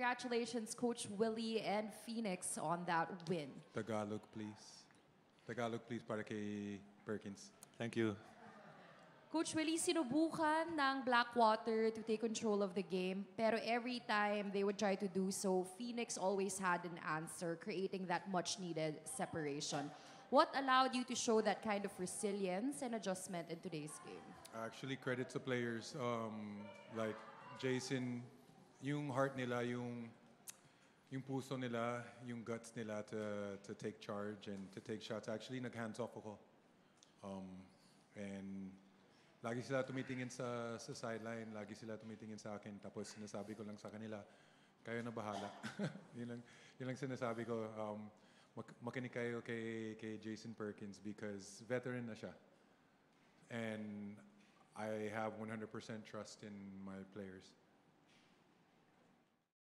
congratulations, Coach Willie and Phoenix, on that win. Tagalog, please. Tagalog, please, para kay Perkins. Thank you. Coach Willie, sinubukan ng Blackwater to take control of the game, pero every time they would try to do so, Phoenix always had an answer, creating that much-needed separation. What allowed you to show that kind of resilience and adjustment in today's game? Actually, credit to players. Like Jason, yung heart nila, yung puso nila, yung guts nila to take charge and to take shots. Actually, nag-hands off ako. And lagi sila tumitingin sa sideline, lagi sila tumitingin sa akin. Tapos sinasabi ko lang sa kanila, kayo na bahala. yun lang sinasabi ko. Makinig kayo kay Jason Perkins because veteran na siya. And I have 100% trust in my players.